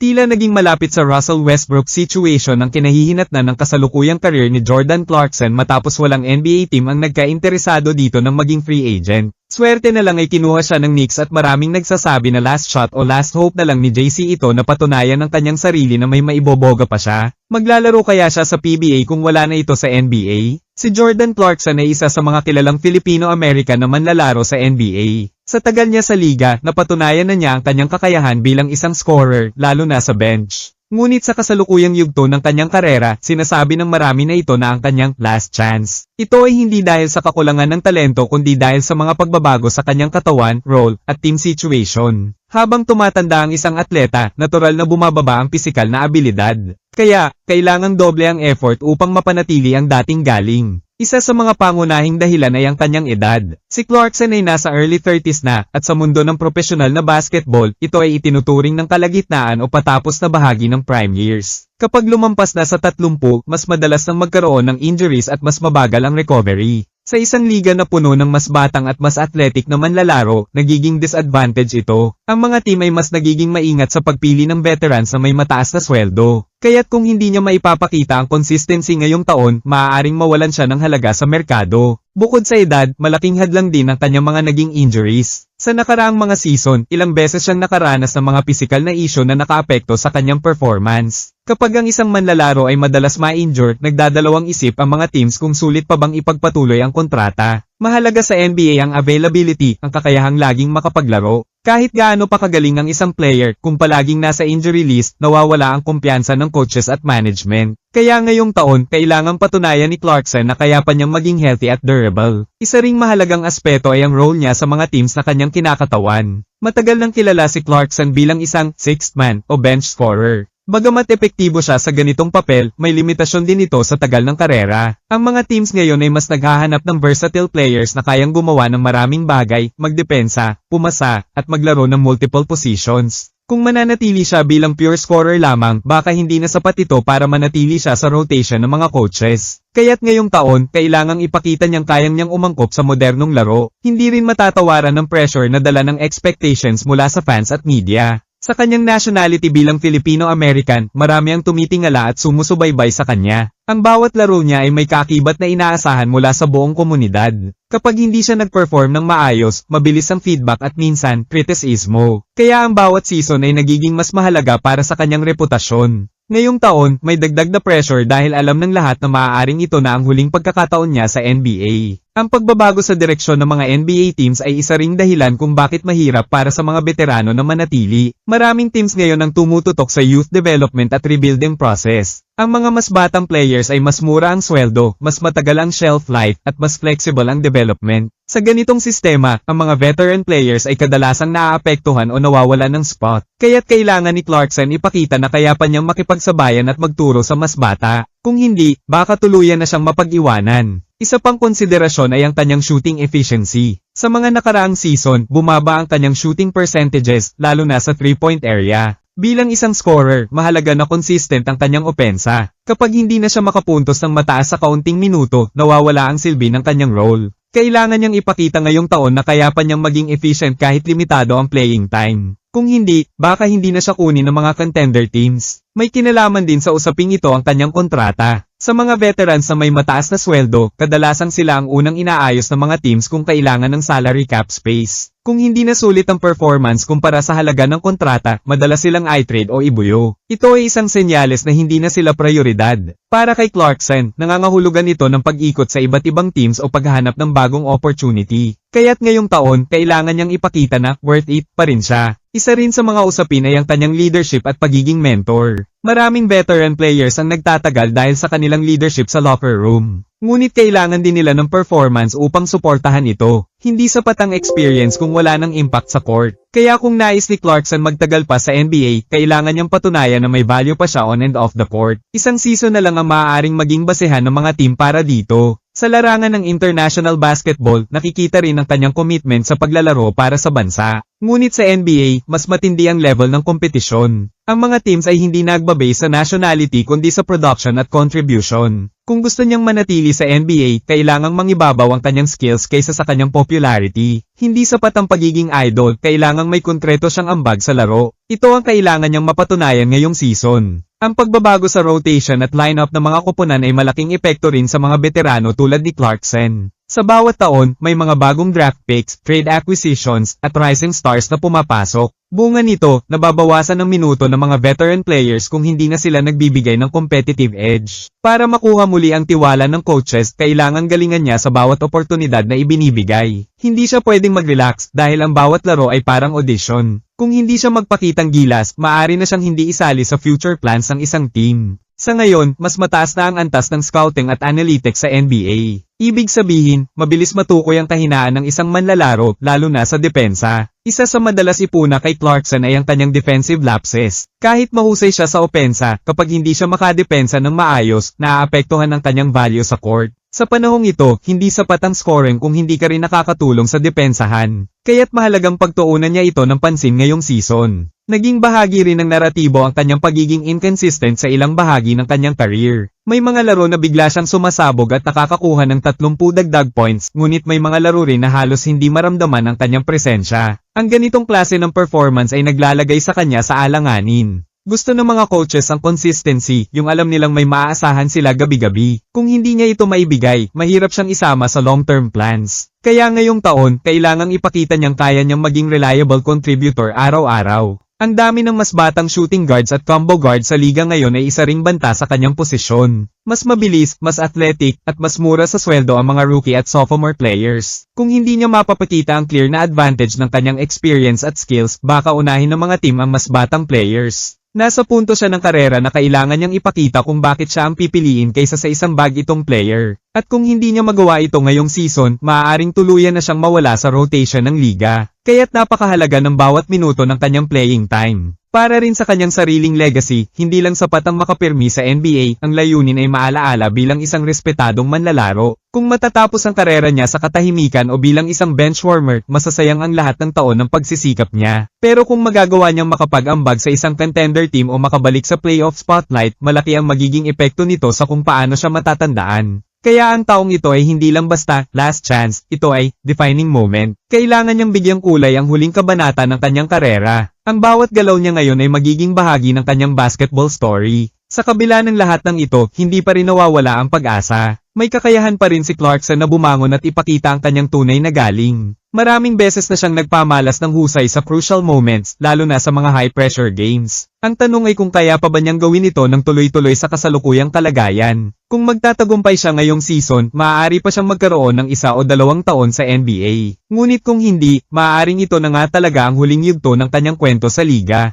Tila naging malapit sa Russell Westbrook situation ang kinahihinatnan ng kasalukuyang career ni Jordan Clarkson matapos walang NBA team ang nagka-interesado dito ng maging free agent. Swerte na lang ay kinuha siya ng Knicks at maraming nagsasabi na last shot o last hope na lang ni JC ito na patunayan ng kanyang sarili na may maiboboga pa siya. Maglalaro kaya siya sa PBA kung wala na ito sa NBA? Si Jordan Clarkson ay isa sa mga kilalang Filipino-American na manlalaro sa NBA. Sa tagal niya sa liga, napatunayan na niya ang kanyang kakayahan bilang isang scorer, lalo na sa bench. Ngunit sa kasalukuyang yugto ng kanyang karera, sinasabi ng marami na ito na ang kanyang last chance. Ito ay hindi dahil sa kakulangan ng talento kundi dahil sa mga pagbabago sa kanyang katawan, role, at team situation. Habang tumatanda ang isang atleta, natural na bumababa ang pisikal na abilidad. Kaya, kailangang doble ang effort upang mapanatili ang dating galing. Isa sa mga pangunahing dahilan ay ang kanyang edad. Si Clarkson ay nasa early 30s na, at sa mundo ng profesional na basketball, ito ay itinuturing ng kalagitnaan o patapos na bahagi ng prime years. Kapag lumampas na sa 30, mas madalas nang magkaroon ng injuries at mas mabagal ang recovery. Sa isang liga na puno ng mas batang at mas athletic na manlalaro, nagiging disadvantage ito. Ang mga team ay mas nagiging maingat sa pagpili ng veterans na may mataas na sweldo. Kaya't kung hindi niya maipapakita ang consistency ngayong taon, maaaring mawalan siya ng halaga sa merkado. Bukod sa edad, malaking hadlang din ang kanyang mga naging injuries. Sa nakaraang mga season, ilang beses siyang nakaranas ng mga pisikal na issue na nakaapekto sa kanyang performance. Kapag ang isang manlalaro ay madalas ma-injure, nagdadalawang isip ang mga teams kung sulit pa bang ipagpatuloy ang kontrata. Mahalaga sa NBA ang availability, ang kakayahang laging makapaglaro. Kahit gaano pa kagaling ang isang player, kung palaging nasa injury list, nawawala ang kumpiyansa ng coaches at management. Kaya ngayong taon, kailangang patunayan ni Clarkson na kaya pa niyang maging healthy at durable. Isa ring mahalagang aspeto ay ang role niya sa mga teams na kanyang kinakatawan. Matagal nang kilala si Clarkson bilang isang sixth man o bench scorer. Bagamat epektibo siya sa ganitong papel, may limitasyon din ito sa tagal ng karera. Ang mga teams ngayon ay mas naghahanap ng versatile players na kayang gumawa ng maraming bagay, magdepensa, pumasa, at maglaro ng multiple positions. Kung mananatili siya bilang pure scorer lamang, baka hindi na sapat ito para manatili siya sa rotation ng mga coaches. Kaya't ngayong taon, kailangang ipakita niyang kayang niyang umangkop sa modernong laro. Hindi rin matatawaran ng pressure na dala ng expectations mula sa fans at media. Sa kanyang nationality bilang Filipino-American, marami ang tumitingala at sumusubaybay sa kanya. Ang bawat laro niya ay may kaakibat na inaasahan mula sa buong komunidad. Kapag hindi siya nag-perform ng maayos, mabilis ang feedback at minsan, kritisismo. Kaya ang bawat season ay nagiging mas mahalaga para sa kanyang reputasyon. Ngayong taon, may dagdag na pressure dahil alam ng lahat na maaaring ito na ang huling pagkakataon niya sa NBA. Ang pagbabago sa direksyon ng mga NBA teams ay isa ring dahilan kung bakit mahirap para sa mga veterano na manatili. Maraming teams ngayon ang tumututok sa youth development at rebuilding process. Ang mga mas batang players ay mas mura ang sweldo, mas matagal ang shelf life, at mas flexible ang development. Sa ganitong sistema, ang mga veteran players ay kadalasang naaapektuhan o nawawalan ng spot. Kaya't kailangan ni Clarkson ipakita na kaya pa niyang makipagsabayan at magturo sa mas bata. Kung hindi, baka tuluyan na siyang mapag-iwanan. Isa pang konsiderasyon ay ang kanyang shooting efficiency. Sa mga nakaraang season, bumaba ang kanyang shooting percentages, lalo na sa 3-point area. Bilang isang scorer, mahalaga na consistent ang kanyang opensa. Kapag hindi na siya makapuntos ng mataas sa kaunting minuto, nawawala ang silbi ng kanyang role. Kailangan niyang ipakita ngayong taon na kaya pa niyang maging efficient kahit limitado ang playing time. Kung hindi, baka hindi na siya kunin ng mga contender teams. May kinalaman din sa usaping ito ang kanyang kontrata. Sa mga veterans na may mataas na sweldo, kadalasang sila ang unang inaayos ng mga teams kung kailangan ng salary cap space. Kung hindi na sulit ang performance kumpara sa halaga ng kontrata, madalas silang i-trade o ibuyo. Ito ay isang senyales na hindi na sila prioridad. Para kay Clarkson, nangangahulugan ito ng pag-ikot sa iba't ibang teams o paghanap ng bagong opportunity. Kaya't ngayong taon, kailangan niyang ipakita na worth it pa rin siya. Isa rin sa mga usapin ay ang kanyang leadership at pagiging mentor. Maraming veteran players ang nagtatagal dahil sa kanilang leadership sa locker room. Ngunit kailangan din nila ng performance upang suportahan ito. Hindi sapat ang experience kung wala ng impact sa court. Kaya kung nais ni Clarkson magtagal pa sa NBA, kailangan niyang patunayan na may value pa siya on and off the court. Isang season na lang ang maaaring maging basehan ng mga team para dito. Sa larangan ng international basketball, nakikita rin ang kanyang commitment sa paglalaro para sa bansa. Ngunit sa NBA, mas matindi ang level ng kompetisyon. Ang mga teams ay hindi nagbabase sa nationality kundi sa production at contribution. Kung gusto niyang manatili sa NBA, kailangang mangibabaw ang kanyang skills kaysa sa kanyang popularity. Hindi sapat ang pagiging idol, kailangang may konkreto siyang ambag sa laro. Ito ang kailangan niyang mapatunayan ngayong season. Ang pagbabago sa rotation at lineup ng mga koponan ay malaking epekto rin sa mga veterano tulad ni Clarkson. Sa bawat taon, may mga bagong draft picks, trade acquisitions, at rising stars na pumapasok. Bunga nito, nababawasan ng minuto ng mga veteran players kung hindi na sila nagbibigay ng competitive edge. Para makuha muli ang tiwala ng coaches, kailangan galingan niya sa bawat oportunidad na ibinibigay. Hindi siya pwedeng mag-relax dahil ang bawat laro ay parang audition. Kung hindi siya magpakitang gilas, maaari na siyang hindi isali sa future plans ng isang team. Sa ngayon, mas mataas na ang antas ng scouting at analytics sa NBA. Ibig sabihin, mabilis matukoy ang kahinaan ng isang manlalaro, lalo na sa depensa. Isa sa madalas ipuna kay Clarkson ay ang kanyang defensive lapses. Kahit mahusay siya sa opensa, kapag hindi siya makadepensa ng maayos, naaapektuhan ang kanyang value sa court. Sa panahong ito, hindi sapat ang scoring kung hindi ka rin nakakatulong sa depensahan. Kaya't mahalagang pagtuunan niya ito ng pansin ngayong season. Naging bahagi rin ng naratibo ang kanyang pagiging inconsistent sa ilang bahagi ng kanyang career. May mga laro na bigla siyang sumasabog at nakakakuha ng 30 dagdag points, ngunit may mga laro rin na halos hindi maramdaman ang kanyang presensya. Ang ganitong klase ng performance ay naglalagay sa kanya sa alanganin. Gusto ng mga coaches ang consistency, yung alam nilang may maaasahan sila gabi-gabi. Kung hindi niya ito maibigay, mahirap siyang isama sa long-term plans. Kaya ngayong taon, kailangang ipakita niyang kaya niyang maging reliable contributor araw-araw. Ang dami ng mas batang shooting guards at combo guards sa liga ngayon ay isa ring banta sa kanyang posisyon. Mas mabilis, mas athletic, at mas mura sa sweldo ang mga rookie at sophomore players. Kung hindi niya mapapakita ang clear na advantage ng kanyang experience at skills, baka unahin ng mga team ang mas batang players. Nasa punto siya ng karera na kailangan niyang ipakita kung bakit siya ang pipiliin kaysa sa isang itong player. At kung hindi niya magawa ito ngayong season, maaaring tuluyan na siyang mawala sa rotation ng liga. Kaya't napakahalaga ng bawat minuto ng kanyang playing time. Para rin sa kanyang sariling legacy, hindi lang sapat ang makapirmi sa NBA, ang layunin ay maalaala bilang isang respetadong manlalaro. Kung matatapos ang karera niya sa katahimikan o bilang isang benchwarmer, masasayang ang lahat ng taon ng pagsisikap niya. Pero kung magagawa niyang makapag-ambag sa isang contender team o makabalik sa playoff spotlight, malaki ang magiging epekto nito sa kung paano siya matatandaan. Kaya ang taong ito ay hindi lang basta last chance, ito ay defining moment. Kailangan niyang bigyang kulay ang huling kabanata ng kanyang karera. Ang bawat galaw niya ngayon ay magiging bahagi ng kanyang basketball story. Sa kabila ng lahat ng ito, hindi pa rin nawawala ang pag-asa. May kakayahan pa rin si Clarkson na bumangon at ipakita ang kanyang tunay na galing. Maraming beses na siyang nagpamalas ng husay sa crucial moments, lalo na sa mga high-pressure games. Ang tanong ay kung kaya pa ba niyang gawin ito ng tuloy-tuloy sa kasalukuyang kalagayan. Kung magtatagumpay siya ngayong season, maaari pa siyang magkaroon ng 1 o 2 taon sa NBA. Ngunit kung hindi, maaaring ito na nga talaga ang huling yugto ng kanyang kwento sa liga.